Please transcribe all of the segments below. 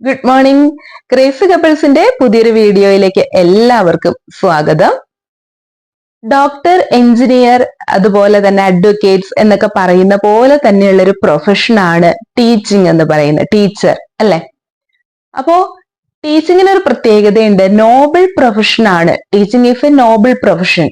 Good morning. Crazy കപ്പിൾസിന്റെ പുതിയൊരു വീഡിയോയിലേക്ക് എല്ലാവർക്കും സ്വാഗതം. ഡോക്ടർ, എഞ്ചിനീയർ, അതുപോലെ തന്നെ അഡ്വക്കേറ്റ്സ് എന്നൊക്കെ പറയുന്ന പോലെ തന്നെയുള്ള ഒരു പ്രൊഫഷനാണ് ടീച്ചിങ് എന്ന് പറയുന്നത്, ടീച്ചർ അല്ലെ. അപ്പോ ടീച്ചിങ്ങിന് ഒരു പ്രത്യേകതയുണ്ട്, നോബിൾ പ്രൊഫഷനാണ്. Teaching is a noble profession.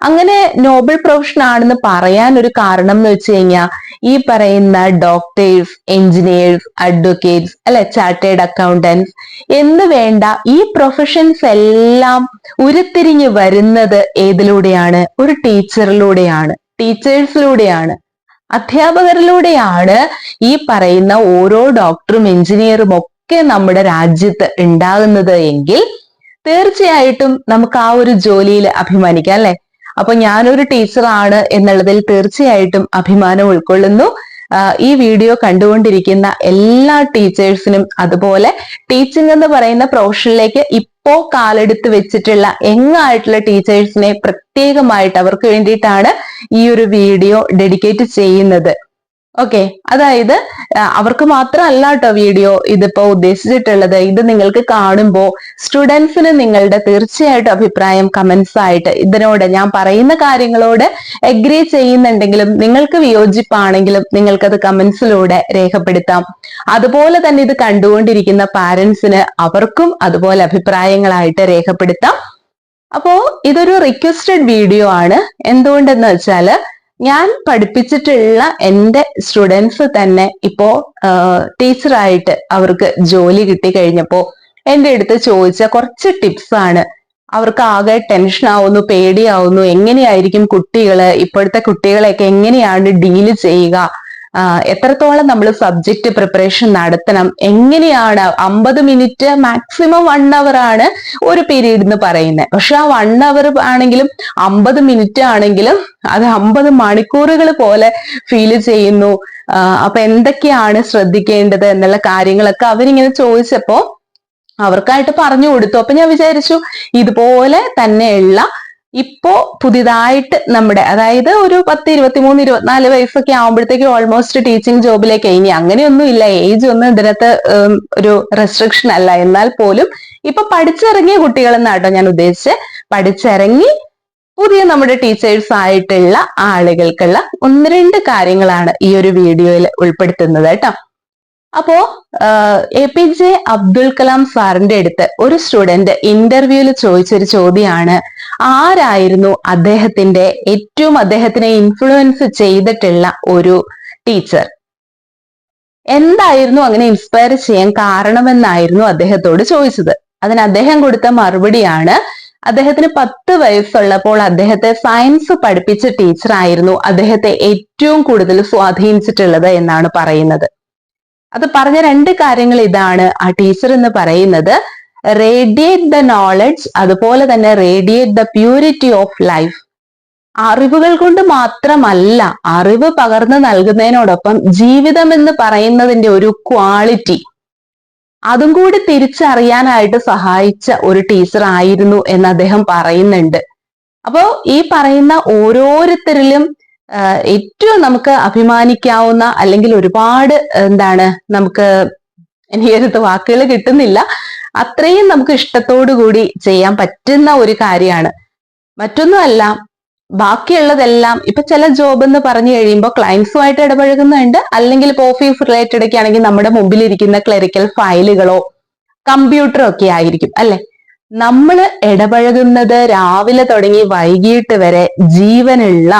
അങ്ങനെ നോബിൾ പ്രൊഫഷൻ ആണെന്ന് പറയാൻ ഒരു കാരണം എന്ന് വെച്ച് കഴിഞ്ഞാൽ ഈ പറയുന്ന ഡോക്ടേഴ്സ്, എഞ്ചിനീയേഴ്സ്, അഡ്വക്കേറ്റ്സ് അല്ലെ, ചാർട്ടേഡ് അക്കൗണ്ടൻസ് എന്ന് വേണ്ട ഈ പ്രൊഫഷൻസ് എല്ലാം ഉരുത്തിരിഞ്ഞു വരുന്നത് ഏതിലൂടെയാണ്? ഒരു ടീച്ചറിലൂടെയാണ്, ടീച്ചേഴ്സിലൂടെയാണ്, അധ്യാപകരിലൂടെയാണ്. ഈ പറയുന്ന ഓരോ ഡോക്ടറും എഞ്ചിനീയറും ഒക്കെ നമ്മുടെ രാജ്യത്ത് ഉണ്ടാകുന്നത് എങ്കിൽ തീർച്ചയായിട്ടും നമുക്ക് ആ ഒരു ജോലിയിൽ അഭിമാനിക്കാം അല്ലെ. അപ്പൊ ഞാനൊരു ടീച്ചറാണ് എന്നുള്ളതിൽ തീർച്ചയായിട്ടും അഭിമാനം ഉൾക്കൊള്ളുന്നു. ഈ വീഡിയോ കണ്ടുകൊണ്ടിരിക്കുന്ന എല്ലാ ടീച്ചേഴ്സിനും, അതുപോലെ ടീച്ചിങ് എന്ന് പറയുന്ന പ്രൊഫഷനിലേക്ക് ഇപ്പോ കാലെടുത്ത് വെച്ചിട്ടുള്ള യങ്ങായിട്ടുള്ള ടീച്ചേഴ്സിനെ പ്രത്യേകമായിട്ട് അവർക്ക് വേണ്ടിയിട്ടാണ് ഈ ഒരു വീഡിയോ ഡെഡിക്കേറ്റ് ചെയ്യുന്നത്. ഓക്കെ, അതായത് അവർക്ക് മാത്രമല്ല കേട്ടോ വീഡിയോ ഇതിപ്പോ ഉദ്ദേശിച്ചിട്ടുള്ളത്. ഇത് നിങ്ങൾക്ക് കാണുമ്പോൾ സ്റ്റുഡൻസിന് നിങ്ങളുടെ തീർച്ചയായിട്ടും അഭിപ്രായം കമന്റ്സ് ആയിട്ട് ഇതിനോട്, ഞാൻ പറയുന്ന കാര്യങ്ങളോട് എഗ്രി ചെയ്യുന്നുണ്ടെങ്കിലും നിങ്ങൾക്ക് വിയോജിപ്പാണെങ്കിലും നിങ്ങൾക്കത് കമന്റ്സിലൂടെ രേഖപ്പെടുത്താം. അതുപോലെ തന്നെ ഇത് കണ്ടുകൊണ്ടിരിക്കുന്ന പാരന്റ്സിന് അവർക്കും അതുപോലെ അഭിപ്രായങ്ങളായിട്ട് രേഖപ്പെടുത്താം. അപ്പോ ഇതൊരു റിക്വസ്റ്റഡ് വീഡിയോ ആണ്. എന്തുകൊണ്ടെന്ന് വെച്ചാല് ഞാൻ പഠിപ്പിച്ചിട്ടുള്ള എൻ്റെ സ്റ്റുഡൻസ് തന്നെ ഇപ്പോ ടീച്ചറായിട്ട് അവർക്ക് ജോലി കിട്ടി കഴിഞ്ഞപ്പോ എൻ്റെ അടുത്ത് ചോദിച്ച കുറച്ച് ടിപ്സ് ആണ്. അവർക്ക് ആകെ ടെൻഷൻ ആവുന്നു, പേടിയാവുന്നു, എങ്ങനെയായിരിക്കും കുട്ടികള്, ഇപ്പോഴത്തെ കുട്ടികളെയൊക്കെ എങ്ങനെയാണ് ഡീല് ചെയ്യുക, എത്രത്തോളം നമ്മൾ സബ്ജക്റ്റ് പ്രിപ്പറേഷൻ നടത്തണം, എങ്ങനെയാണ് 50 മിനിറ്റ് മാക്സിമം 1 അവർ ആണ് ഒരു പീരീഡ് എന്ന് പറയുന്നത്. പക്ഷെ ആ 1 അവർ ആണെങ്കിലും 50 മിനിറ്റ് ആണെങ്കിലും അത് 50 മണിക്കൂറുകൾ പോലെ ഫീൽ ചെയ്യുന്നു. അപ്പൊ എന്തൊക്കെയാണ് ശ്രദ്ധിക്കേണ്ടത് എന്നുള്ള കാര്യങ്ങളൊക്കെ അവരിങ്ങനെ ചോദിച്ചപ്പോ അവർക്കായിട്ട് പറഞ്ഞു കൊടുത്തു. അപ്പൊ ഞാൻ വിചാരിച്ചു ഇതുപോലെ തന്നെയുള്ള ഇപ്പോ പുതിയതായിട്ട് നമ്മുടെ, അതായത് ഒരു 10, 23, 24 വയസ്സൊക്കെ ആവുമ്പോഴത്തേക്കും ഓൾമോസ്റ്റ് ടീച്ചിങ് ജോബിലേക്ക്, ഇനി അങ്ങനെയൊന്നും ഇല്ല, ഏജ് ഒന്നും ഇതിനകത്ത് ഒരു റെസ്ട്രിക്ഷൻ അല്ല, എന്നാൽ പോലും ഇപ്പൊ പഠിച്ചിറങ്ങിയ കുട്ടികളെന്നാട്ടോ ഞാൻ ഉദ്ദേശിച്ചത്. പഠിച്ചിറങ്ങി പുതിയ നമ്മുടെ ടീച്ചേഴ്സ് ആയിട്ടുള്ള ആളുകൾക്കുള്ള 1-2 കാര്യങ്ങളാണ് ഈ ഒരു വീഡിയോയിൽ ഉൾപ്പെടുത്തുന്നത് കേട്ടോ. അപ്പോ APJ അബ്ദുൽ കലാം സാറിന്റെ അടുത്ത് ഒരു സ്റ്റുഡന്റ് ഇന്റർവ്യൂവിൽ ചോദിച്ചൊരു ചോദ്യമാണ്, ആരായിരുന്നു അദ്ദേഹത്തിനെ ഇൻഫ്ലുവൻസ് ചെയ്തിട്ടുള്ള ഒരു ടീച്ചർ? എന്തായിരുന്നു അങ്ങനെ ഇൻസ്പയർ ചെയ്യാൻ കാരണമെന്നായിരുന്നു അദ്ദേഹത്തോട് ചോദിച്ചത്. അതിന് അദ്ദേഹം കൊടുത്ത മറുപടിയാണ്, അദ്ദേഹത്തിന് 10 വയസ്സുള്ളപ്പോൾ അദ്ദേഹത്തെ സയൻസ് പഠിപ്പിച്ച ടീച്ചറായിരുന്നു അദ്ദേഹത്തെ ഏറ്റവും കൂടുതൽ സ്വാധീനിച്ചിട്ടുള്ളത് എന്നാണ് പറയുന്നത്. അത് പറഞ്ഞ 2 കാര്യങ്ങൾ ഇതാണ്. ആ ടീച്ചർ എന്ന് പറയുന്നത് റേഡിയേറ്റ് ദ നോളജ്, അതുപോലെ തന്നെ radiate the purity of life. അറിവുകൾ കൊണ്ട് മാത്രമല്ല, അറിവ് പകർന്നു നൽകുന്നതിനോടൊപ്പം ജീവിതം എന്ന് പറയുന്നതിന്റെ ഒരു ക്വാളിറ്റി അതും കൂടി തിരിച്ചറിയാനായിട്ട് സഹായിച്ച ഒരു ടീച്ചർ ആയിരുന്നു എന്ന് അദ്ദേഹം പറയുന്നുണ്ട്. അപ്പോ ഈ പറയുന്ന ഓരോരുത്തരിലും ഏറ്റവും നമുക്ക് അഭിമാനിക്കാവുന്ന, അല്ലെങ്കിൽ ഒരുപാട് നമുക്ക് എനിക്ക് വാക്കുകൾ കിട്ടുന്നില്ല, അത്രയും നമുക്ക് ഇഷ്ടത്തോടു കൂടി ചെയ്യാൻ പറ്റുന്ന ഒരു കാര്യമാണ്. മറ്റൊന്നുമല്ല, ബാക്കിയുള്ളതെല്ലാം ഇപ്പൊ ചില ജോബ് എന്ന് പറഞ്ഞു കഴിയുമ്പോൾ ക്ലയൻസുമായിട്ട് ഇടപഴകുന്നുണ്ട്, അല്ലെങ്കിൽ ഇപ്പൊ ഓഫീസ് റിലേറ്റഡ് ഒക്കെ ആണെങ്കിൽ നമ്മുടെ മുമ്പിൽ ഇരിക്കുന്ന ക്ലറിക്കൽ ഫയലുകളോ കമ്പ്യൂട്ടറോ ഒക്കെ ആയിരിക്കും അല്ലെ. നമ്മൾ ഇടപഴകുന്നത് രാവിലെ തുടങ്ങി വൈകിട്ട് വരെ ജീവനുള്ള,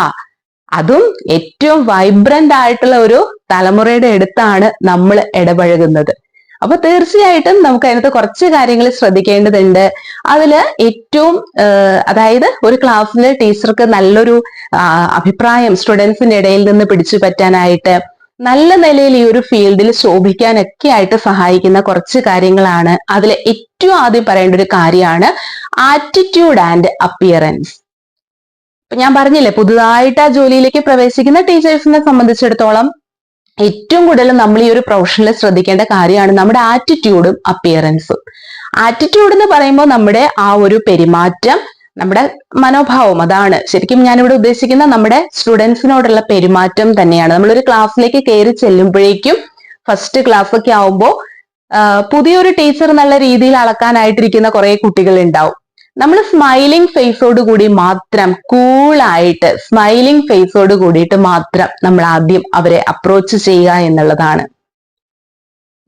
അതും ഏറ്റവും വൈബ്രന്റ് ആയിട്ടുള്ള ഒരു തലമുറയുടെ അടുത്താണ് നമ്മൾ ഇടപഴകുന്നത്. അപ്പൊ തീർച്ചയായിട്ടും നമുക്ക് അതിനകത്ത് കുറച്ച് കാര്യങ്ങൾ ശ്രദ്ധിക്കേണ്ടതുണ്ട്. അതില് ഏറ്റവും അതായത് ഒരു ക്ലാസ്സിലെ ടീച്ചർക്ക് നല്ലൊരു അഭിപ്രായം സ്റ്റുഡൻസിന്റെ ഇടയിൽ നിന്ന് പിടിച്ചു പറ്റാനായിട്ട്, നല്ല നിലയിൽ ഈ ഒരു ഫീൽഡിൽ ശോഭിക്കാനൊക്കെ ആയിട്ട് സഹായിക്കുന്ന കുറച്ച് കാര്യങ്ങളാണ്. അതിൽ ഏറ്റവും ആദ്യം പറയേണ്ട ഒരു കാര്യമാണ് ആറ്റിറ്റ്യൂഡ് ആൻഡ് അപ്പിയറൻസ്. ഇപ്പൊ ഞാൻ പറഞ്ഞില്ലേ, പുതുതായിട്ട് ആ ജോലിയിലേക്ക് പ്രവേശിക്കുന്ന ടീച്ചേഴ്സിനെ സംബന്ധിച്ചിടത്തോളം ഏറ്റവും കൂടുതൽ നമ്മൾ ഈ ഒരു പ്രൊഫഷനിൽ ശ്രദ്ധിക്കേണ്ട കാര്യമാണ് നമ്മുടെ ആറ്റിറ്റ്യൂഡും അപ്പിയറൻസും. ആറ്റിറ്റ്യൂഡ് എന്ന് പറയുമ്പോൾ നമ്മുടെ ആ ഒരു പെരുമാറ്റം, നമ്മുടെ മനോഭാവം, അതാണ് ശരിക്കും ഞാനിവിടെ ഉദ്ദേശിക്കുന്ന നമ്മുടെ സ്റ്റുഡൻസിനോടുള്ള പെരുമാറ്റം തന്നെയാണ്. നമ്മളൊരു ക്ലാസ്സിലേക്ക് കയറി ചെല്ലുമ്പോഴേക്കും ഫസ്റ്റ് ക്ലാസ് ഒക്കെ ആവുമ്പോൾ പുതിയൊരു ടീച്ചർ എന്നുള്ള രീതിയിൽ അളക്കാനായിട്ടിരിക്കുന്ന കുറെ കുട്ടികൾ ഉണ്ടാവും. നമ്മൾ സ്മൈലിംഗ് ഫേസോട് കൂടി മാത്രം, കൂളായിട്ട് സ്മൈലിംഗ് ഫേസോട് കൂടിയിട്ട് മാത്രം നമ്മൾ ആദ്യം അവരെ അപ്രോച്ച് ചെയ്യുക എന്നുള്ളതാണ്.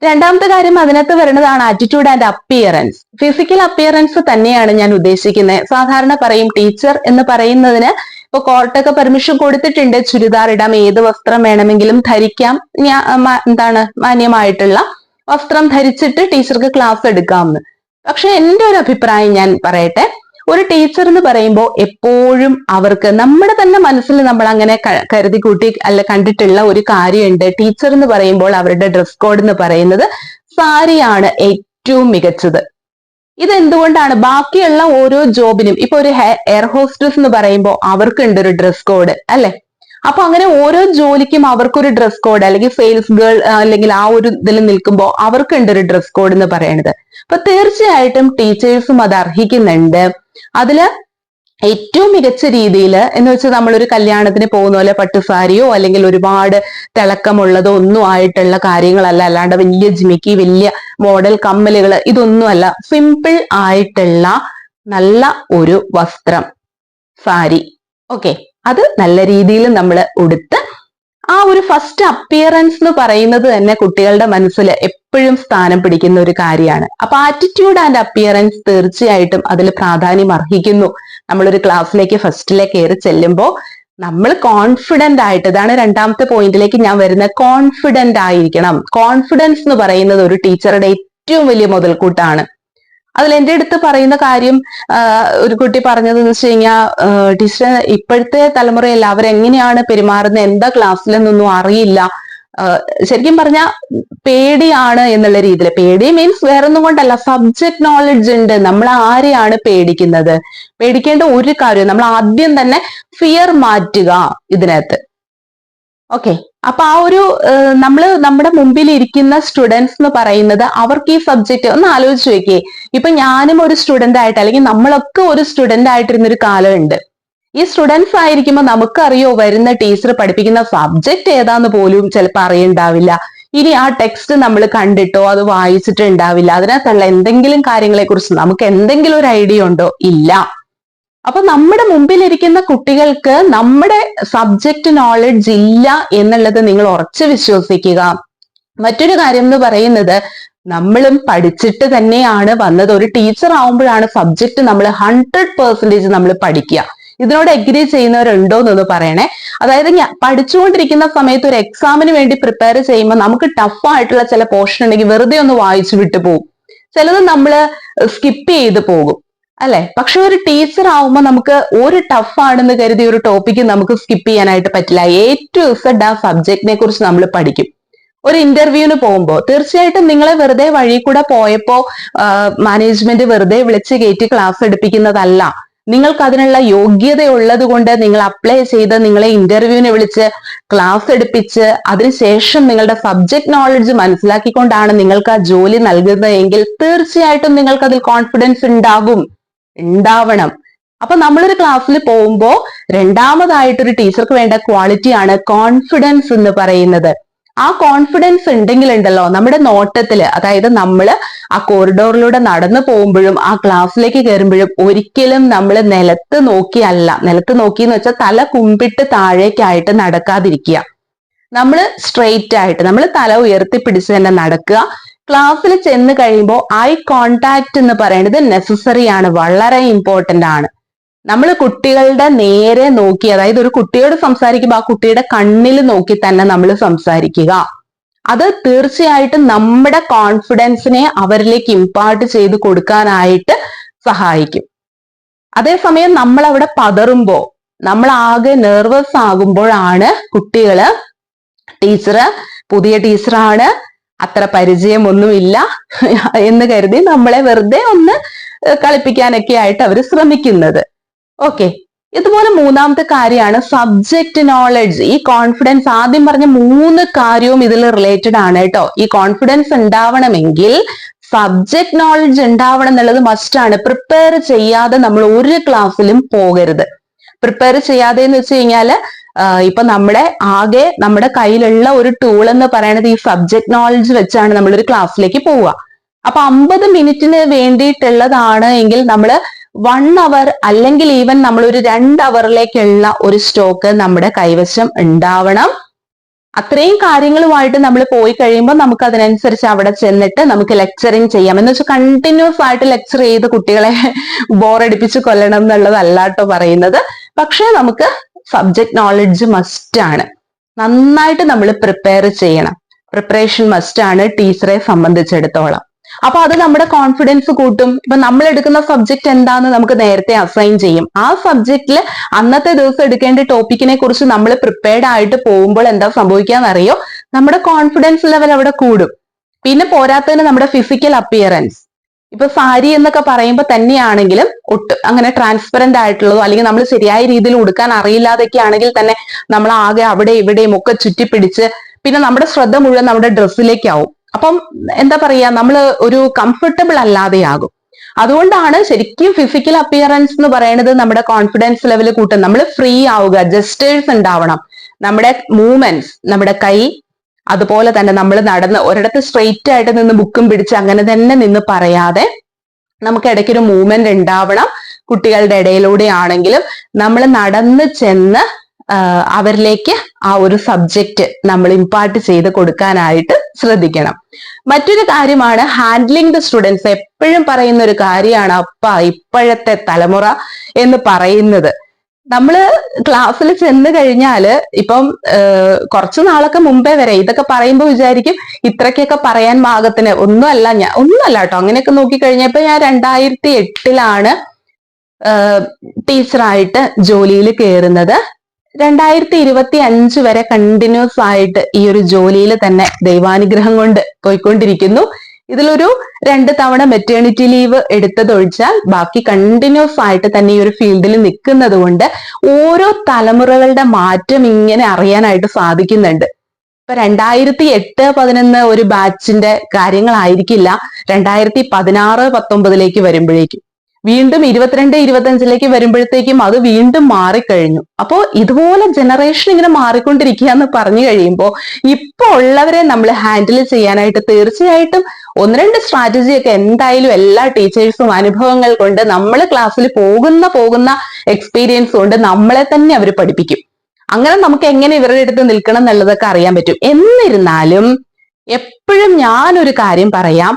രണ്ടാമത്തെ കാര്യം അതിനകത്ത് വരുന്നതാണ് attitude and appearance. Physical appearance തന്നെയാണ് ഞാൻ ഉദ്ദേശിക്കുന്നത്. സാധാരണ പറയും ടീച്ചർ എന്ന് പറയുന്നതിന് ഇപ്പൊ കോർട്ടൊക്കെ പെർമിഷൻ കൊടുത്തിട്ടുണ്ട്, ചുരിദാർ ഇടാം, ഏത് വസ്ത്രം വേണമെങ്കിലും ധരിക്കാം, മാന്യമായിട്ടുള്ള വസ്ത്രം ധരിച്ചിട്ട് ടീച്ചർക്ക് ക്ലാസ് എടുക്കാമെന്ന്. പക്ഷെ എന്റെ ഒരു അഭിപ്രായം ഞാൻ പറയട്ടെ, ഒരു ടീച്ചർ എന്ന് പറയുമ്പോൾ എപ്പോഴും അവർക്ക് നമ്മുടെ തന്നെ മനസ്സിൽ നമ്മൾ അങ്ങനെ കരുതി കൂട്ടി കണ്ടിട്ടുള്ള ഒരു കാര്യമുണ്ട്. ടീച്ചർ എന്ന് പറയുമ്പോൾ അവരുടെ ഡ്രസ് കോഡ് എന്ന് പറയുന്നത് സാരിയാണ് ഏറ്റവും മികച്ചത്. ഇതെന്തുകൊണ്ടാണ്? ബാക്കിയുള്ള ഓരോ ജോബിനും, ഇപ്പൊ ഒരു എയർ ഹോസ്റ്റസ് എന്ന് പറയുമ്പോൾ അവർക്കുണ്ട് ഒരു ഡ്രസ് കോഡ്, അല്ലെ? അപ്പൊ അങ്ങനെ ഓരോ ജോലിക്കും അവർക്കൊരു ഡ്രസ് കോഡ്, അല്ലെങ്കിൽ സെയിൽസ് ഗേൾ അല്ലെങ്കിൽ ആ ഒരു ഇതിൽ നിൽക്കുമ്പോൾ അവർക്കുണ്ട് ഒരു ഡ്രസ് കോഡ് എന്ന് പറയുന്നത്. അപ്പൊ തീർച്ചയായിട്ടും ടീച്ചേഴ്സും അത് അർഹിക്കുന്നുണ്ട്. അതില് ഏറ്റവും മികച്ച രീതിയിൽ എന്ന് വെച്ചാൽ നമ്മളൊരു കല്യാണത്തിന് പോകുന്ന പോലെ പട്ടുസാരിയോ അല്ലെങ്കിൽ ഒരുപാട് തിളക്കമുള്ളതോ ഒന്നും ആയിട്ടുള്ള കാര്യങ്ങളല്ല, അല്ലാണ്ട് വലിയ ജിമിക്കി വലിയ മോഡൽ കമ്മലുകൾ ഇതൊന്നുമല്ല, സിമ്പിൾ ആയിട്ടുള്ള നല്ല ഒരു വസ്ത്രം, സാരി, ഓക്കെ, അത് നല്ല രീതിയിൽ നമ്മൾ ഉടുത്ത് ആ ഒരു ഫസ്റ്റ് അപ്പിയറൻസ് എന്ന് പറയുന്നത് തന്നെ കുട്ടികളുടെ മനസ്സിൽ എപ്പോഴും സ്ഥാനം പിടിക്കുന്ന ഒരു കാര്യമാണ്. അപ്പൊ ആറ്റിറ്റ്യൂഡ് ആൻഡ് അപ്പിയറൻസ് തീർച്ചയായിട്ടും അതിൽ പ്രാധാന്യം അർഹിക്കുന്നു. നമ്മളൊരു ക്ലാസ്സിലേക്ക് ഫസ്റ്റിലേക്ക് കയറി ചെല്ലുമ്പോൾ നമ്മൾ കോൺഫിഡന്റ് ആയിട്ട്, ഇതാണ് രണ്ടാമത്തെ പോയിന്റിലേക്ക് ഞാൻ വരുന്നത്, കോൺഫിഡന്റ് ആയിരിക്കണം. കോൺഫിഡൻസ് എന്ന് പറയുന്നത് ഒരു ടീച്ചറുടെ ഏറ്റവും വലിയ മുതൽക്കൂട്ടാണ്. അതിൽ എൻ്റെ അടുത്ത് പറയുന്ന കാര്യം, ഒരു കുട്ടി പറഞ്ഞതെന്ന് വെച്ച് കഴിഞ്ഞാൽ, ടീച്ചർ ഇപ്പോഴത്തെ തലമുറയല്ല, അവരെങ്ങനെയാണ് പെരുമാറുന്നത്, എന്താ ക്ലാസ്സിലെന്നൊന്നും അറിയില്ല, ശരിക്കും പറഞ്ഞാൽ പേടിയാണ് എന്നുള്ള രീതിയിൽ. പേടി മീൻസ് വേറൊന്നും കൊണ്ടല്ല, സബ്ജക്ട് നോളജ് ഉണ്ട്, നമ്മൾ ആരെയാണ് പേടിക്കുന്നത്? പേടിക്കേണ്ട ഒരു കാര്യം, നമ്മൾ ആദ്യം തന്നെ ഫിയർ മാറ്റുക ഇതിനകത്ത്. ഓക്കെ, അപ്പൊ ആ ഒരു നമ്മുടെ മുമ്പിൽ ഇരിക്കുന്ന സ്റ്റുഡൻസ് എന്ന് പറയുന്നത് അവർക്ക് ഈ സബ്ജക്ട് ഒന്ന് ആലോചിച്ച് വെക്കേ. ഇപ്പൊ ഞാനും ഒരു സ്റ്റുഡന്റ് ആയിട്ട്, അല്ലെങ്കിൽ നമ്മളൊക്കെ ഒരു സ്റ്റുഡന്റ് ആയിട്ടിരുന്നൊരു കാലമുണ്ട്. ഈ സ്റ്റുഡൻസ് ആയിരിക്കുമ്പോൾ നമുക്കറിയോ വരുന്ന ടീച്ചർ പഠിപ്പിക്കുന്ന സബ്ജക്ട് ഏതാന്ന് പോലും ചിലപ്പോൾ അറിയണ്ടാവില്ല. ഇനി ആ ടെക്സ്റ്റ് നമ്മൾ കണ്ടിട്ടോ അത് വായിച്ചിട്ടുണ്ടാവില്ല. അതിനകത്തുള്ള എന്തെങ്കിലും കാര്യങ്ങളെ കുറിച്ച് നമുക്ക് എന്തെങ്കിലും ഒരു ഐഡിയ ഉണ്ടോ? ഇല്ല. അപ്പൊ നമ്മുടെ മുമ്പിലിരിക്കുന്ന കുട്ടികൾക്ക് നമ്മുടെ സബ്ജക്ട് നോളജ് ഇല്ല എന്നുള്ളത് നിങ്ങൾ ഉറച്ചു വിശ്വസിക്കുക. മറ്റൊരു കാര്യം എന്ന് പറയുന്നത്, നമ്മളും പഠിച്ചിട്ട് തന്നെയാണ് വന്നത്. ഒരു ടീച്ചർ ആവുമ്പോഴാണ് സബ്ജക്ട് നമ്മൾ 100% നമ്മൾ പഠിക്കുക. ഇതിനോട് എഗ്രി ചെയ്യുന്നവരുണ്ടോ എന്നൊന്ന് പറയണേ. അതായത് പഠിച്ചുകൊണ്ടിരിക്കുന്ന സമയത്ത് ഒരു എക്സാമിന് വേണ്ടി പ്രിപ്പയർ ചെയ്യുമ്പോൾ നമുക്ക് ടഫ് ആയിട്ടുള്ള ചില പോർഷൻ ഉണ്ടെങ്കിൽ വെറുതെ ഒന്ന് വായിച്ചു വിട്ടു പോകും, ചിലത് നമ്മൾ സ്കിപ്പ് ചെയ്ത് പോകും, അല്ലെ? പക്ഷെ ഒരു ടീച്ചർ ആവുമ്പോൾ നമുക്ക് ഒരു ടഫ് ആണെന്ന് കരുതി ഒരു ടോപ്പിക്ക് നമുക്ക് സ്കിപ്പ് ചെയ്യാനായിട്ട് പറ്റില്ല. A to Z ആ സബ്ജക്റ്റിനെ കുറിച്ച് നമ്മൾ പഠിക്കും. ഒരു ഇന്റർവ്യൂവിന് പോകുമ്പോൾ തീർച്ചയായിട്ടും നിങ്ങളെ വെറുതെ വഴി കൂടെ പോയപ്പോ മാനേജ്മെന്റ് വെറുതെ വിളിച്ച് കയറ്റി ക്ലാസ് എടുപ്പിക്കുന്നതല്ല. നിങ്ങൾക്ക് അതിനുള്ള യോഗ്യത ഉള്ളത് കൊണ്ട് നിങ്ങൾ അപ്ലൈ ചെയ്ത് നിങ്ങളെ ഇന്റർവ്യൂവിന് വിളിച്ച് ക്ലാസ് എടുപ്പിച്ച് അതിനുശേഷം നിങ്ങളുടെ സബ്ജക്ട് നോളജ് മനസ്സിലാക്കിക്കൊണ്ടാണ് നിങ്ങൾക്ക് ആ ജോലി നൽകുന്നതെങ്കിൽ തീർച്ചയായിട്ടും നിങ്ങൾക്ക് അതിൽ കോൺഫിഡൻസ് ഉണ്ടാവണം. അപ്പൊ നമ്മളൊരു ക്ലാസ്സിൽ പോകുമ്പോൾ രണ്ടാമതായിട്ടൊരു ടീച്ചർക്ക് വേണ്ട ക്വാളിറ്റിയാണ് കോൺഫിഡൻസ് എന്ന് പറയുന്നത്. ആ കോൺഫിഡൻസ് ഉണ്ടെങ്കിലുണ്ടല്ലോ നമ്മുടെ നോട്ടത്തില്, അതായത് നമ്മൾ ആ കോറിഡോറിലൂടെ നടന്നു പോകുമ്പോഴും ആ ക്ലാസ്സിലേക്ക് കയറുമ്പോഴും ഒരിക്കലും നമ്മൾ നിലത്ത് നോക്കിയെന്ന് വെച്ചാൽ തല കുമ്പിട്ട് താഴേക്കായിട്ട് നടക്കാതിരിക്കുക. നമ്മൾ സ്ട്രെയിറ്റ് ആയിട്ട് നമ്മൾ തല ഉയർത്തിപ്പിടിച്ച് തന്നെ നടക്കുക. ക്ലാസ്സിൽ ചെന്ന് കഴിയുമ്പോൾ ഐ കോണ്ടാക്ട് എന്ന് പറയുന്നത് നെസസറി ആണ്, വളരെ ഇമ്പോർട്ടന്റ് ആണ്. നമ്മൾ കുട്ടികളുടെ നേരെ നോക്കി, അതായത് ഒരു കുട്ടിയോട് സംസാരിക്കുമ്പോൾ ആ കുട്ടിയുടെ കണ്ണിൽ നോക്കി തന്നെ നമ്മൾ സംസാരിക്കുക. അത് തീർച്ചയായിട്ടും നമ്മുടെ കോൺഫിഡൻസിനെ അവരിലേക്ക് ഇമ്പാർട്ട് ചെയ്ത് കൊടുക്കാനായിട്ട് സഹായിക്കും. അതേസമയം നമ്മൾ അവിടെ പതറുമ്പോ, നമ്മൾ ആകെ നെർവസ് ആകുമ്പോഴാണ് കുട്ടികള് പുതിയ ടീച്ചറാണ്, അത്ര പരിചയമൊന്നുമില്ല എന്ന് കരുതി നമ്മളെ വെറുതെ ഒന്ന് കളിപ്പിക്കാനൊക്കെ ആയിട്ട് അവർ ശ്രമിക്കുന്നത്. ഓക്കെ, ഇതുപോലെ മൂന്നാമത്തെ കാര്യമാണ് സബ്ജക്ട് നോളജ്. ഈ കോൺഫിഡൻസ്, ആദ്യം പറഞ്ഞ 3 കാര്യവും ഇതിൽ റിലേറ്റഡ് ആണ് കേട്ടോ. ഈ കോൺഫിഡൻസ് ഉണ്ടാവണമെങ്കിൽ സബ്ജക്ട് നോളജ് ഉണ്ടാവണം എന്നുള്ളത് മസ്റ്റ് ആണ്. പ്രിപ്പയർ ചെയ്യാതെ നമ്മൾ ഒരു ക്ലാസ്സിലും പോകരുത്. പ്രിപ്പയർ ചെയ്യാതെ എന്ന് വെച്ച് കഴിഞ്ഞാല് ഇപ്പൊ നമ്മുടെ കയ്യിലുള്ള ഒരു ടൂൾ എന്ന് പറയുന്നത് ഈ സബ്ജക്ട് നോളജ് വെച്ചാണ് നമ്മളൊരു ക്ലാസ്സിലേക്ക് പോവുക. അപ്പൊ 50 മിനിറ്റിന് വേണ്ടിയിട്ടുള്ളതാണ് എങ്കിൽ നമ്മൾ 1 അവർ അല്ലെങ്കിൽ ഈവൻ നമ്മൾ ഒരു 2 അവറിലേക്കുള്ള ഒരു സ്റ്റോക്ക് നമ്മുടെ കൈവശം ഉണ്ടാവണം. അത്രയും കാര്യങ്ങളുമായിട്ട് നമ്മൾ പോയി കഴിയുമ്പോൾ നമുക്ക് അതിനനുസരിച്ച് അവിടെ ചെന്നിട്ട് നമുക്ക് ലെക്ചറിങ് ചെയ്യാം. എന്ന് വെച്ചാൽ കണ്ടിന്യൂസ് ആയിട്ട് ലെക്ചർ ചെയ്ത് കുട്ടികളെ ബോറടിപ്പിച്ച് കൊല്ലണം എന്നുള്ളതല്ലാട്ടോ പറയുന്നത്. പക്ഷെ നമുക്ക് സബ്ജക്ട് നോളജ് മസ്റ്റ് ആണ്. നന്നായിട്ട് നമ്മൾ പ്രിപ്പയർ ചെയ്യണം. പ്രിപ്പറേഷൻ മസ്റ്റ് ആണ് ടീച്ചറെ സംബന്ധിച്ചിടത്തോളം. അപ്പൊ അത് നമ്മുടെ കോൺഫിഡൻസ് കൂട്ടും. ഇപ്പൊ നമ്മൾ എടുക്കുന്ന സബ്ജക്ട് എന്താന്ന് നമുക്ക് നേരത്തെ അസൈൻ ചെയ്യും. ആ സബ്ജക്റ്റില് അന്നത്തെ ദിവസം എടുക്കേണ്ട ടോപ്പിക്കിനെ കുറിച്ച് നമ്മൾ പ്രിപ്പയർഡ് ആയിട്ട് പോകുമ്പോൾ എന്താ സംഭവിക്കാന്നറിയോ? നമ്മുടെ കോൺഫിഡൻസ് ലെവൽ അവിടെ കൂടും. പിന്നെ പോരാത്തതിന് നമ്മുടെ ഫിസിക്കൽ അപ്പിയറൻസ്, ഇപ്പൊ സാരി എന്നൊക്കെ പറയുമ്പോൾ തന്നെയാണെങ്കിലും അങ്ങനെ ട്രാൻസ്പെറന്റ് ആയിട്ടുള്ളതോ അല്ലെങ്കിൽ നമ്മൾ ശരിയായ രീതിയിൽ ഉടുക്കാൻ അറിയില്ലാതൊക്കെ ആണെങ്കിൽ തന്നെ നമ്മൾ ആകെ അവിടെ ഇവിടെയും ഒക്കെ ചുറ്റിപ്പിടിച്ച് പിന്നെ നമ്മുടെ ശ്രദ്ധ മുഴുവൻ നമ്മുടെ ഡ്രസ്സിലേക്കാവും. അപ്പം എന്താ പറയാ, നമ്മൾ ഒരു കംഫർട്ടബിൾ അല്ലാതെയാകും. അതുകൊണ്ടാണ് ശരിക്കും ഫിസിക്കൽ അപ്പിയറൻസ് എന്ന് പറയുന്നത് നമ്മുടെ കോൺഫിഡൻസ് ലെവൽ കൂട്ടും. നമ്മൾ ഫ്രീ ആവുക, ജസ്റ്റേഴ്സ് ഉണ്ടാവണം. നമ്മുടെ മൂവ്മെന്റ്സ്, നമ്മുടെ കൈ, അതുപോലെ തന്നെ നമ്മൾ നടന്ന് ഒരിടത്ത് സ്ട്രെയിറ്റ് ആയിട്ട് നിന്ന് ബുക്കും പിടിച്ച് അങ്ങനെ തന്നെ നിന്ന് പറയാതെ നമുക്ക് ഇടയ്ക്കൊരു മൂവ്മെന്റ് ഉണ്ടാവണം. കുട്ടികളുടെ ഇടയിലൂടെ ആണെങ്കിലും നമ്മൾ നടന്ന് ചെന്ന് അവരിലേക്ക് ആ ഒരു സബ്ജക്റ്റ് നമ്മൾ ഇമ്പാർട്ട് ചെയ്ത് കൊടുക്കാനായിട്ട് ശ്രദ്ധിക്കണം. മറ്റൊരു കാര്യമാണ് ഹാൻഡ്ലിങ് ദ സ്റ്റുഡൻസ്. എപ്പോഴും പറയുന്ന ഒരു കാര്യമാണ് ഇപ്പോഴത്തെ തലമുറ എന്ന് പറയുന്നത്. നമ്മള് ക്ലാസ്സിൽ ചെന്ന് കഴിഞ്ഞാല് ഇപ്പം കുറച്ചു നാളൊക്കെ മുമ്പേ വരെ ഇതൊക്കെ പറയുമ്പോൾ വിചാരിക്കും ഇത്രയ്ക്കൊക്കെ പറയാൻ പാകത്തിന് ഒന്നുമല്ല കേട്ടോ. അങ്ങനെയൊക്കെ നോക്കിക്കഴിഞ്ഞപ്പോ ഞാൻ 2008 ടീച്ചറായിട്ട് ജോലിയിൽ കയറുന്നത്. 2025 വരെ കണ്ടിന്യൂസ് ആയിട്ട് ഈ ഒരു ജോലിയിൽ തന്നെ ദൈവാനുഗ്രഹം കൊണ്ട് പോയിക്കൊണ്ടിരിക്കുന്നു. ഇതിലൊരു 2 തവണ മെറ്റേണിറ്റി ലീവ് എടുത്തതൊഴിച്ചാൽ ബാക്കി കണ്ടിന്യൂസ് ആയിട്ട് തന്നെ ഈ ഒരു ഫീൽഡിൽ നിൽക്കുന്നത് കൊണ്ട് ഓരോ തലമുറകളുടെ മാറ്റം ഇങ്ങനെ അറിയാനായിട്ട് സാധിക്കുന്നുണ്ട്. ഇപ്പൊ 2008-11 ഒരു ബാച്ചിന്റെ കാര്യങ്ങളായിരിക്കില്ല 2016-19 വരുമ്പോഴേക്കും, വീണ്ടും 22-25 വരുമ്പോഴത്തേക്കും അത് വീണ്ടും മാറിക്കഴിഞ്ഞു. അപ്പോ ഇതുപോലെ ജനറേഷൻ ഇങ്ങനെ മാറിക്കൊണ്ടിരിക്കുക എന്ന് പറഞ്ഞു കഴിയുമ്പോൾ ഇപ്പൊ ഉള്ളവരെ നമ്മൾ ഹാൻഡിൽ ചെയ്യാനായിട്ട് തീർച്ചയായിട്ടും 1-2 സ്ട്രാറ്റജി ഒക്കെ എന്തായാലും എല്ലാ ടീച്ചേഴ്സും അനുഭവങ്ങൾ കൊണ്ട് നമ്മൾ ക്ലാസ്സിൽ പോകുന്ന എക്സ്പീരിയൻസ് കൊണ്ട് നമ്മളെ തന്നെ അവർ പഠിപ്പിക്കും. അങ്ങനെ നമുക്ക് എങ്ങനെ ഇവരുടെ അടുത്ത് നിൽക്കണം എന്നുള്ളതൊക്കെ അറിയാൻ പറ്റും. എന്നിരുന്നാലും എപ്പോഴും ഞാനൊരു കാര്യം പറയാം,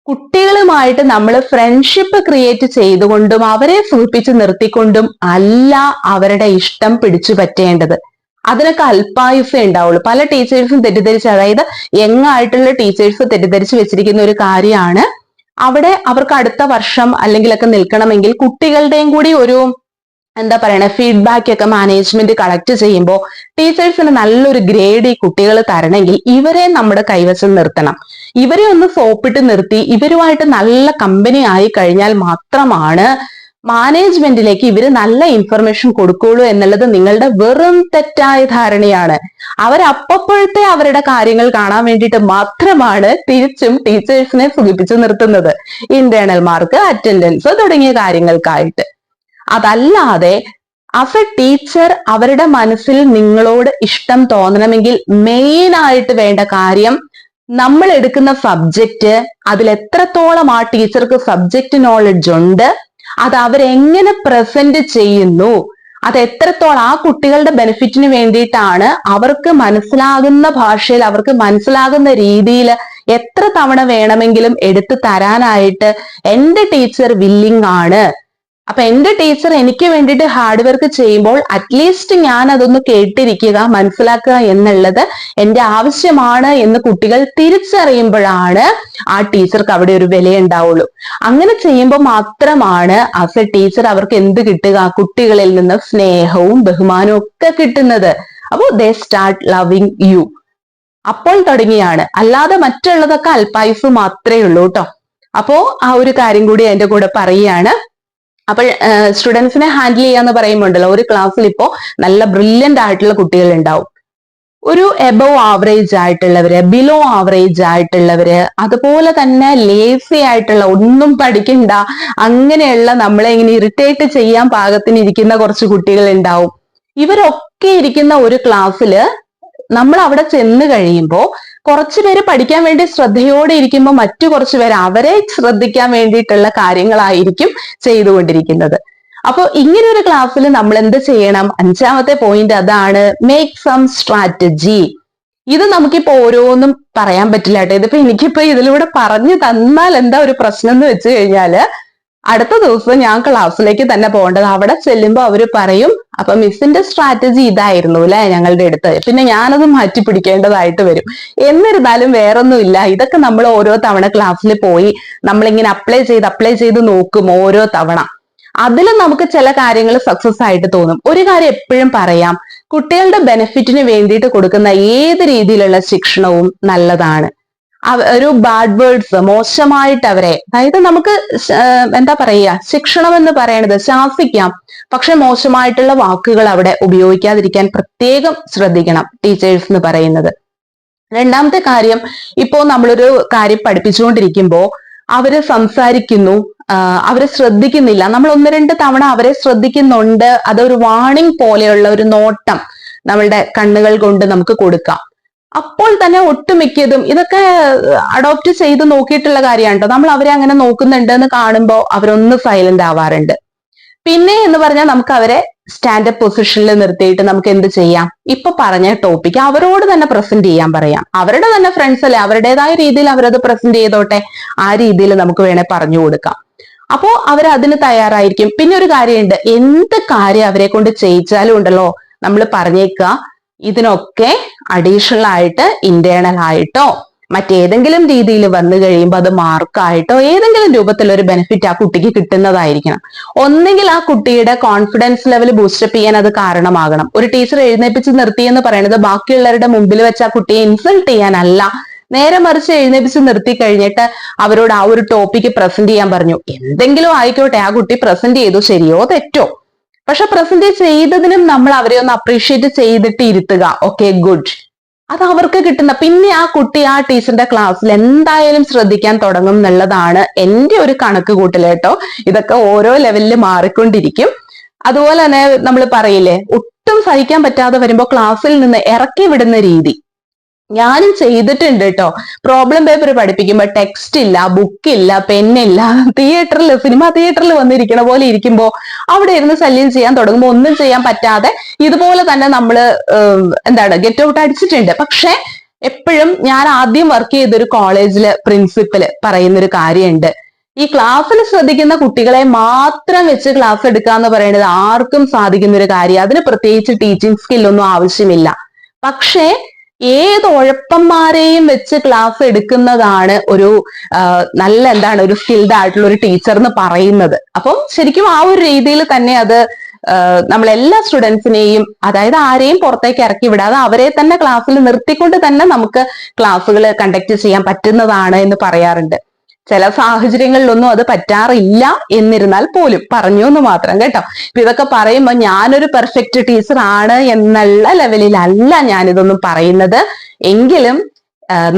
കുട്ടികളുമായിട്ട് നമ്മൾ ഫ്രണ്ട്ഷിപ്പ് ക്രിയേറ്റ് ചെയ്തുകൊണ്ടും അവരെ സൂചിപ്പിച്ച് നിർത്തിക്കൊണ്ടും അല്ല അവരുടെ ഇഷ്ടം പിടിച്ചു പറ്റേണ്ടത്. അതിനൊക്കെ അല്പായുസേ ഉണ്ടാവുള്ളൂ. പല ടീച്ചേഴ്സും തെറ്റിദ്ധരിച്ച്, അതായത് യങ് ആയിട്ടുള്ള ടീച്ചേഴ്സ് തെറ്റിദ്ധരിച്ച് വെച്ചിരിക്കുന്ന ഒരു കാര്യമാണ്, അവിടെ അവർക്ക് അടുത്ത വർഷം അല്ലെങ്കിലൊക്കെ നിൽക്കണമെങ്കിൽ കുട്ടികളുടെയും കൂടി ഒരു എന്താ പറയണ ഫീഡ്ബാക്ക് ഒക്കെ മാനേജ്മെന്റ് കളക്ട് ചെയ്യുമ്പോൾ ടീച്ചേഴ്സിന് നല്ലൊരു ഗ്രേഡ് ഈ കുട്ടികൾ തരണമെങ്കിൽ ഇവരെ നമ്മുടെ കൈവശം നിർത്തണം. ഇവരെ ഒന്ന് സോപ്പിട്ട് നിർത്തി ഇവരുമായിട്ട് നല്ല കമ്പനി ആയി കഴിഞ്ഞാൽ മാത്രമാണ് മാനേജ്മെന്റിലേക്ക് ഇവര് നല്ല ഇൻഫർമേഷൻ കൊടുക്കുള്ളൂ എന്നുള്ളത് നിങ്ങളുടെ വെറും തെറ്റായ ധാരണയാണ്. അവരപ്പോഴത്തെ അവരുടെ കാര്യങ്ങൾ കാണാൻ വേണ്ടിയിട്ട് മാത്രമാണ് തിരിച്ചും ടീച്ചേഴ്സിനെ സുഖിപ്പിച്ചു നിർത്തുന്നത്, ഇന്റേണൽ മാർക്ക്, അറ്റൻഡൻസ് തുടങ്ങിയ കാര്യങ്ങൾക്കായിട്ട്. അതല്ലാതെ ആസ് എ ടീച്ചർ അവരുടെ മനസ്സിൽ നിങ്ങളോട് ഇഷ്ടം തോന്നണമെങ്കിൽ മെയിൻ ആയിട്ട് വേണ്ട കാര്യം, നമ്മൾ എടുക്കുന്ന സബ്ജക്റ്റ് അതിൽ എത്രത്തോളം ആ ടീച്ചർക്ക് സബ്ജക്റ്റ് നോളജ് ഉണ്ട്, അത് അവരെങ്ങനെ പ്രസന്റ് ചെയ്യുന്നു, അത് എത്രത്തോളം ആ കുട്ടികളുടെ ബെനിഫിറ്റിന് വേണ്ടിയിട്ടാണ്, അവർക്ക് മനസ്സിലാകുന്ന ഭാഷയിൽ അവർക്ക് മനസ്സിലാകുന്ന രീതിയിൽ എത്ര തവണ വേണമെങ്കിലും എടുത്തു തരാനായിട്ട് എന്റെ ടീച്ചർ വില്ലിങ് ആണ്. അപ്പൊ എന്റെ ടീച്ചർ എനിക്ക് വേണ്ടിയിട്ട് ഹാർഡ് വർക്ക് ചെയ്യുമ്പോൾ അറ്റ്ലീസ്റ്റ് ഞാൻ അതൊന്ന് കേട്ടിരിക്കുക, മനസ്സിലാക്കുക എന്നുള്ളത് എന്റെ ആവശ്യമാണ് എന്ന് കുട്ടികൾ തിരിച്ചറിയുമ്പോഴാണ് ആ ടീച്ചർക്ക് അവിടെ ഒരു വില ഉണ്ടാവുള്ളൂ. അങ്ങനെ ചെയ്യുമ്പോൾ മാത്രമാണ് ആസ് എ ടീച്ചർ അവർക്ക് എന്ത് കിട്ടുക, കുട്ടികളിൽ നിന്ന് സ്നേഹവും ബഹുമാനവും ഒക്കെ കിട്ടുന്നത്. അപ്പോൾ ദേ സ്റ്റാർട്ട് ലവിങ് യു. അപ്പോൾ തുടങ്ങിയാണ്, അല്ലാതെ മറ്റുള്ളതൊക്കെ അല്പായുസ് മാത്രമേ ഉള്ളൂ കേട്ടോ. അപ്പോ ആ ഒരു കാര്യം കൂടി എന്റെ കൂടെ പറയുകയാണ്. അപ്പോൾ സ്റ്റുഡൻസിനെ ഹാൻഡിൽ ചെയ്യാന്ന് പറയുമ്പോണ്ടല്ലോ, ഒരു ക്ലാസ്സിൽ ഇപ്പോ നല്ല ബ്രില്യന്റ് ആയിട്ടുള്ള കുട്ടികൾ ഉണ്ടാവും, ഒരു എബവ് ആവറേജ് ആയിട്ടുള്ളവര്, ബിലോ ആവറേജ് ആയിട്ടുള്ളവര്, അതുപോലെ തന്നെ ലേസി ആയിട്ടുള്ള ഒന്നും പഠിക്കണ്ട അങ്ങനെയുള്ള നമ്മളെ ഇങ്ങനെ ഇറിറ്റേറ്റ് ചെയ്യാൻ പാകത്തിന് ഇരിക്കുന്ന കുറച്ച് കുട്ടികൾ ഉണ്ടാവും. ഇവരൊക്കെ തിരക്കി ഇരിക്കുന്ന ഒരു ക്ലാസ്സില് നമ്മൾ അവിടെ ചെന്ന് കഴിയുമ്പോൾ കുറച്ചുപേര് പഠിക്കാൻ വേണ്ടി ശ്രദ്ധയോടെ ഇരിക്കുമ്പോൾ മറ്റു കുറച്ചുപേര് അവരെ ശ്രദ്ധിക്കാൻ വേണ്ടിയിട്ടുള്ള കാര്യങ്ങളായിരിക്കും ചെയ്തുകൊണ്ടിരിക്കുന്നത്. അപ്പൊ ഇങ്ങനെ ഒരു ക്ലാസ്സിൽ നമ്മൾ എന്ത് ചെയ്യണം? 5ാമത്തെ പോയിന്റ് അതാണ്, മേക്ക് സം സ്ട്രാറ്റജി. ഇത് നമുക്കിപ്പോ ഓരോന്നും പറയാൻ പറ്റില്ല കേട്ടോ. ഇതിപ്പോ എനിക്കിപ്പോ ഇതിലൂടെ പറഞ്ഞു തന്നാൽ എന്താ ഒരു പ്രശ്നം എന്ന് വെച്ച് കഴിഞ്ഞാല്, അടുത്ത ദിവസം ഞാൻ ക്ലാസ്സിലേക്ക് തന്നെ പോകേണ്ടത്. അവിടെ ചെല്ലുമ്പോ അവര് പറയും, അപ്പൊ മിസ്സിന്റെ സ്ട്രാറ്റജി ഇതായിരുന്നു അല്ലെ ഞങ്ങളുടെ അടുത്ത്, പിന്നെ ഞാനത് മാറ്റി പിടിക്കേണ്ടതായിട്ട് വരും. എന്നിരുന്നാലും വേറൊന്നുമില്ല, ഇതൊക്കെ നമ്മൾ ഓരോ തവണ ക്ലാസ്സിൽ പോയി നമ്മളിങ്ങനെ അപ്ലൈ ചെയ്ത് നോക്കും ഓരോ തവണ. അതിൽ നമുക്ക് ചില കാര്യങ്ങൾ സക്സസ് ആയിട്ട് തോന്നും. ഒരു കാര്യം എപ്പോഴും പറയാം, കുട്ടികളുടെ ബെനിഫിറ്റിന് വേണ്ടിയിട്ട് കൊടുക്കുന്ന ഏത് രീതിയിലുള്ള ശിക്ഷണവും നല്ലതാണ്. ഒരു ബാഡ് വേർഡ്സ്, മോശമായിട്ട് അവരെ, അതായത് നമുക്ക് എന്താ പറയുക, ശിക്ഷണം എന്ന് പറയണത് ശാസിക്കാം, പക്ഷെ മോശമായിട്ടുള്ള വാക്കുകൾ അവിടെ ഉപയോഗിക്കാതിരിക്കാൻ പ്രത്യേകം ശ്രദ്ധിക്കണം ടീച്ചേഴ്സ് എന്ന് പറയുന്നത്. രണ്ടാമത്തെ കാര്യം, ഇപ്പോ നമ്മളൊരു കാര്യം പഠിപ്പിച്ചുകൊണ്ടിരിക്കുമ്പോ അവര് സംസാരിക്കുന്നു, അവരെ ശ്രദ്ധിക്കുന്നില്ല, നമ്മൾ 1-2 തവണ അവരെ ശ്രദ്ധിക്കുന്നുണ്ട്, അതൊരു വാണിംഗ് പോലെയുള്ള ഒരു നോട്ടം നമ്മളുടെ കണ്ണുകൾ കൊണ്ട് നമുക്ക് കൊടുക്കാം. അപ്പോൾ തന്നെ ഒട്ടുമിക്കതും ഇതൊക്കെ അഡോപ്റ്റ് ചെയ്ത് നോക്കിയിട്ടുള്ള കാര്യമാണ് കേട്ടോ. നമ്മൾ അവരെ അങ്ങനെ നോക്കുന്നുണ്ട് എന്ന് കാണുമ്പോൾ അവരൊന്ന് സൈലന്റ് ആവാറുണ്ട്. പിന്നെ എന്ന് പറഞ്ഞാൽ നമുക്ക് അവരെ സ്റ്റാൻഡപ്പ് പൊസിഷനിൽ നിർത്തിയിട്ട് നമുക്ക് എന്ത് ചെയ്യാം? ഇപ്പൊ പറഞ്ഞ ടോപ്പിക് അവരോട് തന്നെ പ്രസന്റ് ചെയ്യാൻ പറയാം. അവരുടെ തന്നെ ഫ്രണ്ട്സ് അല്ലേ, അവരുടേതായ രീതിയിൽ അവരത് പ്രസന്റ് ചെയ്തോട്ടെ, ആ രീതിയിൽ നമുക്ക് വേണേ പറഞ്ഞു കൊടുക്കാം. അപ്പോ അവരതിന് തയ്യാറായിരിക്കും. പിന്നെ ഒരു കാര്യമുണ്ട്, എന്ത് കാര്യം അവരെ കൊണ്ട് ചെയ്യിച്ചാലും ഉണ്ടല്ലോ, നമ്മൾ പറഞ്ഞേക്കുക, ഇതിനൊക്കെ അഡീഷണൽ ആയിട്ട് ഇന്റേണൽ ആയിട്ടോ മറ്റേതെങ്കിലും രീതിയിൽ വന്നു കഴിയുമ്പോൾ അത് മാർക്കായിട്ടോ ഏതെങ്കിലും രൂപത്തിൽ ഒരു ബെനിഫിറ്റ് ആ കുട്ടിക്ക് കിട്ടുന്നതായിരിക്കണം. ഒന്നെങ്കിൽ ആ കുട്ടിയുടെ കോൺഫിഡൻസ് ലെവൽ ബൂസ്റ്റപ്പ് ചെയ്യാൻ അത് കാരണമാകണം. ഒരു ടീച്ചർ എഴുന്നേപ്പിച്ച് നിർത്തി എന്ന് പറയുന്നത് ബാക്കിയുള്ളവരുടെ മുമ്പിൽ വെച്ച് ആ കുട്ടിയെ ഇൻസൾട്ട് ചെയ്യാനല്ല, നേരെ മറിച്ച് എഴുന്നേപ്പിച്ച് നിർത്തി കഴിഞ്ഞിട്ട് അവരോട് ആ ഒരു ടോപ്പിക്ക് പ്രസന്റ് ചെയ്യാൻ പറഞ്ഞു. എന്തെങ്കിലും ആയിക്കോട്ടെ, ആ കുട്ടി പ്രസന്റ് ചെയ്തു, ശരിയോ തെറ്റോ, പക്ഷെ പ്രസന്റ് ചെയ്തതിനും നമ്മൾ അവരെ ഒന്ന് അപ്രീഷിയേറ്റ് ചെയ്തിട്ട് ഇരുത്തുക. Okay, good. അത് അവർക്ക് കിട്ടുന്ന, പിന്നെ ആ കുട്ടി ആ ടീച്ചറിന്റെ ക്ലാസ്സിൽ എന്തായാലും ശ്രദ്ധിക്കാൻ തുടങ്ങും എന്നുള്ളതാണ് എന്റെ ഒരു കണക്ക് കൂട്ടൽ കേട്ടോ. ഇതൊക്കെ ഓരോ ലെവലിൽ മാറിക്കൊണ്ടിരിക്കും. അതുപോലെ തന്നെ നമ്മൾ പറയില്ലേ, ഒട്ടും സഹിക്കാൻ പറ്റാതെ വരുമ്പോ ക്ലാസ്സിൽ നിന്ന് ഇറക്കി വിടുന്ന രീതി ഞാനും ചെയ്തിട്ടുണ്ട് കേട്ടോ. പ്രോബ്ലം പേപ്പർ പഠിപ്പിക്കുമ്പോ ടെക്സ്റ്റ് ഇല്ല, ബുക്കില്ല, പെന്നില്ല, സിനിമ തിയേറ്ററിൽ വന്നിരിക്കണ പോലെ ഇരിക്കുമ്പോ അവിടെ ഇരുന്ന് ശല്യം ചെയ്യാൻ തുടങ്ങുമ്പോൾ ഒന്നും ചെയ്യാൻ പറ്റാതെ ഇതുപോലെ തന്നെ നമ്മള് ഗെറ്റ് ഔട്ട് അടിച്ചിട്ടുണ്ട്. പക്ഷെ എപ്പോഴും ഞാൻ ആദ്യം വർക്ക് ചെയ്തൊരു കോളേജില് പ്രിൻസിപ്പല് പറയുന്നൊരു കാര്യമുണ്ട്, ഈ ക്ലാസ്സിൽ ശ്രദ്ധിക്കുന്ന കുട്ടികളെ മാത്രം വെച്ച് ക്ലാസ് എടുക്കുക എന്ന് പറയുന്നത് ആർക്കും സാധിക്കുന്ന ഒരു കാര്യം. അതിന് പ്രത്യേകിച്ച് ടീച്ചിങ് സ്കില്ലൊന്നും ആവശ്യമില്ല. പക്ഷേ ഏത് ഉഴപ്പന്മാരെയും വെച്ച് ക്ലാസ് എടുക്കുന്നതാണ് ഒരു നല്ല ഒരു സ്കിൽഡ് ആയിട്ടുള്ള ഒരു ടീച്ചർ എന്ന് പറയുന്നത്. അപ്പം ശരിക്കും ആ ഒരു രീതിയിൽ തന്നെ അത് നമ്മളെല്ലാ സ്റ്റുഡൻസിനെയും, അതായത് ആരെയും പുറത്തേക്ക് ഇറക്കി വിടാതെ അവരെ തന്നെ ക്ലാസ്സിൽ നിർത്തിക്കൊണ്ട് തന്നെ നമുക്ക് ക്ലാസ്സുകൾ കണ്ടക്ട് ചെയ്യാൻ പറ്റുന്നതാണ് എന്ന് പറയാറുണ്ട്. ചില സാഹചര്യങ്ങളിലൊന്നും അത് പറ്റാറില്ല, എന്നിരുന്നാൽ പോലും പറഞ്ഞു എന്ന് മാത്രം കേട്ടോ. ഇപ്പൊ ഇതൊക്കെ പറയുമ്പോൾ ഞാനൊരു പെർഫെക്റ്റ് ടീച്ചർ ആണ് എന്നുള്ള ലെവലിലല്ല ഞാനിതൊന്നും പറയുന്നത്. എങ്കിലും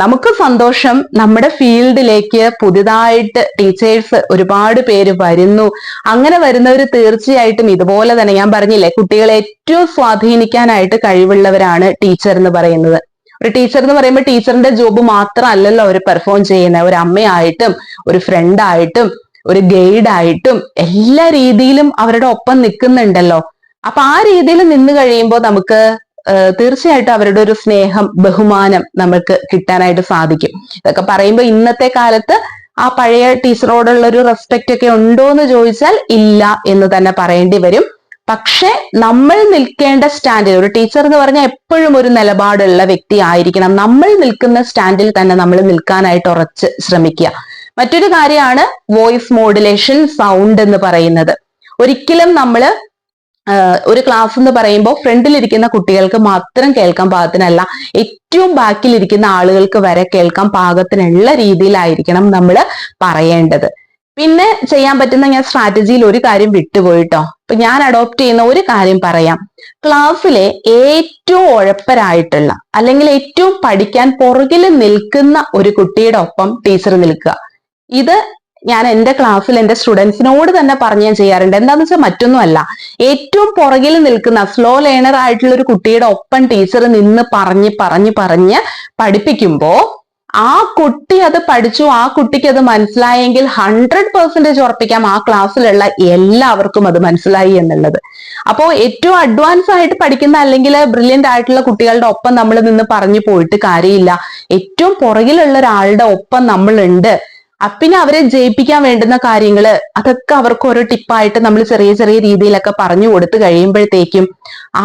നമുക്ക് സന്തോഷം, നമ്മുടെ ഫീൽഡിലേക്ക് പുതിയതായിട്ട് ടീച്ചേഴ്സ് ഒരുപാട് പേര് വരുന്നു. അങ്ങനെ വരുന്നവർ തീർച്ചയായിട്ടും ഇതുപോലെ തന്നെ, ഞാൻ പറഞ്ഞില്ലേ, കുട്ടികളെ ഏറ്റവും സ്വാധീനിക്കാനായിട്ട് കഴിവുള്ളവരാണ് ടീച്ചർ എന്ന് പറയുന്നത്. ഒരു ടീച്ചർ എന്ന് പറയുമ്പോൾ ടീച്ചറിന്റെ ജോബ് മാത്രമല്ലല്ലോ അവർ പെർഫോം ചെയ്യുന്നത്. ഒരു അമ്മയായിട്ടും ഒരു ഫ്രണ്ടായിട്ടും ഒരു ഗൈഡായിട്ടും എല്ലാ രീതിയിലും അവരുടെ ഒപ്പം നിൽക്കുന്നുണ്ടല്ലോ. അപ്പൊ ആ രീതിയിൽ നിന്ന് കഴിയുമ്പോൾ നമുക്ക് തീർച്ചയായിട്ടും അവരുടെ ഒരു സ്നേഹം, ബഹുമാനം നമുക്ക് കിട്ടാനായിട്ട് സാധിക്കും. ഇതൊക്കെ പറയുമ്പോൾ ഇന്നത്തെ കാലത്ത് ആ പഴയ ടീച്ചറോടുള്ള ഒരു റെസ്പെക്റ്റ് ഒക്കെ ഉണ്ടോ എന്ന് ചോദിച്ചാൽ ഇല്ല എന്ന് തന്നെ പറയേണ്ടി വരും. പക്ഷെ നമ്മൾ നിൽക്കേണ്ട സ്റ്റാൻഡിൽ, ഒരു ടീച്ചർ എന്ന് പറഞ്ഞാൽ എപ്പോഴും ഒരു നിലപാടുള്ള വ്യക്തി ആയിരിക്കണം. നമ്മൾ നിൽക്കുന്ന സ്റ്റാൻഡിൽ തന്നെ നമ്മൾ നിൽക്കാനായിട്ട് ഉറച്ച് ശ്രമിക്കുക. മറ്റൊരു കാര്യമാണ് വോയിസ് മോഡുലേഷൻ, സൗണ്ട് എന്ന് പറയുന്നത്. ഒരിക്കലും നമ്മൾ ഒരു ക്ലാസ് എന്ന് പറയുമ്പോൾ ഫ്രണ്ടിലിരിക്കുന്ന കുട്ടികൾക്ക് മാത്രം കേൾക്കാൻ പാകത്തിനല്ല, ഏറ്റവും ബാക്കിലിരിക്കുന്ന ആളുകൾക്ക് വരെ കേൾക്കാൻ പാകത്തിനുള്ള രീതിയിലായിരിക്കണം നമ്മൾ പറയേണ്ടത്. പിന്നെ ചെയ്യാൻ പറ്റുന്ന, ഞാൻ സ്ട്രാറ്റജിയിൽ ഒരു കാര്യം വിട്ടുപോയിട്ടോ. ഇപ്പൊ ഞാൻ അഡോപ്റ്റ് ചെയ്യുന്ന ഒരു കാര്യം പറയാം. ക്ലാസ്സിലെ ഏറ്റവും ഉഴപ്പരായിട്ടുള്ള അല്ലെങ്കിൽ ഏറ്റവും പഠിക്കാൻ പുറകിൽ നിൽക്കുന്ന ഒരു കുട്ടിയുടെ ഒപ്പം ടീച്ചർ നിൽക്കുക. ഇത് ഞാൻ എന്റെ ക്ലാസ്സിൽ എന്റെ സ്റ്റുഡൻസിനോട് തന്നെ പറഞ്ഞ് ഞാൻ ചെയ്യാറുണ്ട്. എന്താന്ന് വെച്ചാൽ മറ്റൊന്നുമല്ല, ഏറ്റവും പുറകിൽ നിൽക്കുന്ന സ്ലോ ലേണർ ആയിട്ടുള്ള ഒരു കുട്ടിയുടെ ഒപ്പം ടീച്ചർ നിന്ന് പറഞ്ഞ് പഠിപ്പിക്കുമ്പോ ആ കുട്ടി അത് പഠിച്ചു, ആ കുട്ടിക്ക് അത് മനസ്സിലായെങ്കിൽ 100% ഉറപ്പിക്കാം ആ ക്ലാസ്സിലുള്ള എല്ലാവർക്കും അത് മനസ്സിലായി എന്നുള്ളത്. അപ്പോ ഏറ്റവും അഡ്വാൻസ് ആയിട്ട് പഠിക്കുന്ന അല്ലെങ്കിൽ ബ്രില്യന്റ് ആയിട്ടുള്ള കുട്ടികളുടെ ഒപ്പം നമ്മൾ നിന്ന് പറഞ്ഞു പോയിട്ട് കാര്യമില്ല. ഏറ്റവും പുറകിലുള്ള ഒരാളുടെ ഒപ്പം നമ്മളുണ്ട്. പിന്നെ അവരെ ജയിപ്പിക്കാൻ വേണ്ടുന്ന കാര്യങ്ങള് അതൊക്കെ അവർക്ക് ഓരോ ടിപ്പായിട്ട് നമ്മൾ ചെറിയ ചെറിയ രീതിയിലൊക്കെ പറഞ്ഞു കൊടുത്തു കഴിയുമ്പോഴത്തേക്കും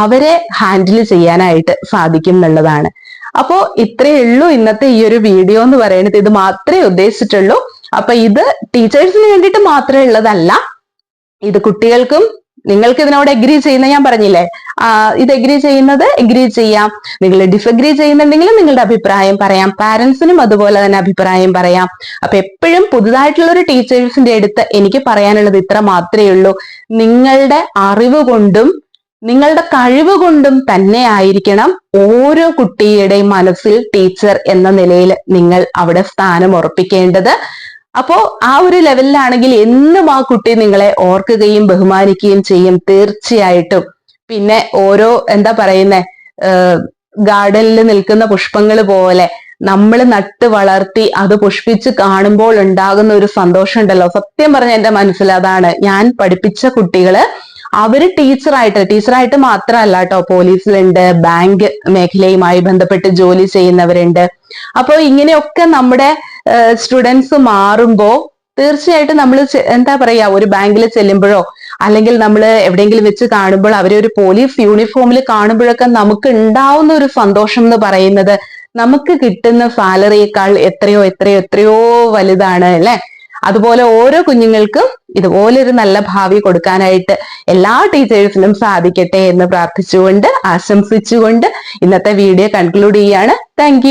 അവരെ ഹാൻഡിൽ ചെയ്യാനായിട്ട് സാധിക്കും എന്നുള്ളതാണ്. അപ്പോ ഇത്രയേ ഉള്ളൂ ഇന്നത്തെ ഈ ഒരു വീഡിയോ എന്ന് പറയുന്നത്. ഇത് മാത്രമേ ഉദ്ദേശിച്ചിട്ടുള്ളൂ. അപ്പൊ ഇത് ടീച്ചേഴ്സിന് വേണ്ടിയിട്ട് മാത്രമേ ഉള്ളതല്ല, ഇത് കുട്ടികൾക്കും. നിങ്ങൾക്ക് ഇതിനോട് എഗ്രി ചെയ്യുന്ന, ഞാൻ പറഞ്ഞില്ലേ ഇത് എഗ്രി ചെയ്യുന്നത് എഗ്രി ചെയ്യാം, നിങ്ങൾ ഡിസഗ്രി ചെയ്യുന്നുണ്ടെങ്കിലും നിങ്ങളുടെ അഭിപ്രായം പറയാം, പാരന്റ്സിനും അതുപോലെ തന്നെ അഭിപ്രായം പറയാം. അപ്പൊ എപ്പോഴും പുതുതായിട്ടുള്ള ഒരു ടീച്ചേഴ്സിന്റെ അടുത്ത് എനിക്ക് പറയാനുള്ളത് ഇത്ര മാത്രമേ ഉള്ളൂ. നിങ്ങളുടെ അറിവ് കൊണ്ടും നിങ്ങളുടെ കഴിവ് കൊണ്ടും തന്നെ ആയിരിക്കണം ഓരോ കുട്ടിയുടെയും മനസ്സിൽ ടീച്ചർ എന്ന നിലയിൽ നിങ്ങൾ അവിടെ സ്ഥാനം ഉറപ്പിക്കേണ്ടത്. അപ്പോ ആ ഒരു ലെവലിലാണെങ്കിൽ എന്നും ആ കുട്ടി നിങ്ങളെ ഓർക്കുകയും ബഹുമാനിക്കുകയും ചെയ്യും തീർച്ചയായിട്ടും. പിന്നെ ഓരോ എന്താ പറയുന്നേ, ഗാർഡനിൽ നിൽക്കുന്ന പുഷ്പങ്ങൾ പോലെ നമ്മൾ നട്ട് വളർത്തി അത് പുഷ്പിച്ച് കാണുമ്പോൾ ഉണ്ടാകുന്ന ഒരു സന്തോഷം ഉണ്ടല്ലോ, സത്യം പറഞ്ഞ എന്റെ മനസ്സിൽ അതാണ്. ഞാൻ പഠിപ്പിച്ച കുട്ടികള് അവര് ടീച്ചറായിട്ട് മാത്രമല്ല കേട്ടോ, പോലീസിലുണ്ട്, ബാങ്ക് മേഖലയുമായി ബന്ധപ്പെട്ട് ജോലി ചെയ്യുന്നവരുണ്ട്. അപ്പൊ ഇങ്ങനെയൊക്കെ നമ്മുടെ സ്റ്റുഡൻസ് മാറുമ്പോ തീർച്ചയായിട്ടും നമ്മൾ എന്താ പറയാ, ഒരു ബാങ്കിൽ ചെല്ലുമ്പോഴോ അല്ലെങ്കിൽ നമ്മൾ എവിടെയെങ്കിലും വെച്ച് കാണുമ്പോൾ അവരെ ഒരു പോലീസ് യൂണിഫോമിൽ കാണുമ്പോഴൊക്കെ നമുക്ക് ഉണ്ടാവുന്ന ഒരു സന്തോഷം എന്ന് പറയുന്നത് നമുക്ക് കിട്ടുന്ന സാലറിയേക്കാൾ എത്രയോ വലുതാണ് അല്ലെ. അതുപോലെ ഓരോ കുഞ്ഞുങ്ങൾക്കും ഇതുപോലെ ഒരു നല്ല ഭാവി കൊടുക്കാനായിട്ട് എല്ലാ ടീച്ചേഴ്സിനും സാധിക്കട്ടെ എന്ന് പ്രാർത്ഥിച്ചുകൊണ്ട് ആശംസിച്ചുകൊണ്ട് ഇന്നത്തെ വീഡിയോ കൺക്ലൂഡ് ചെയ്യാണ്. താങ്ക്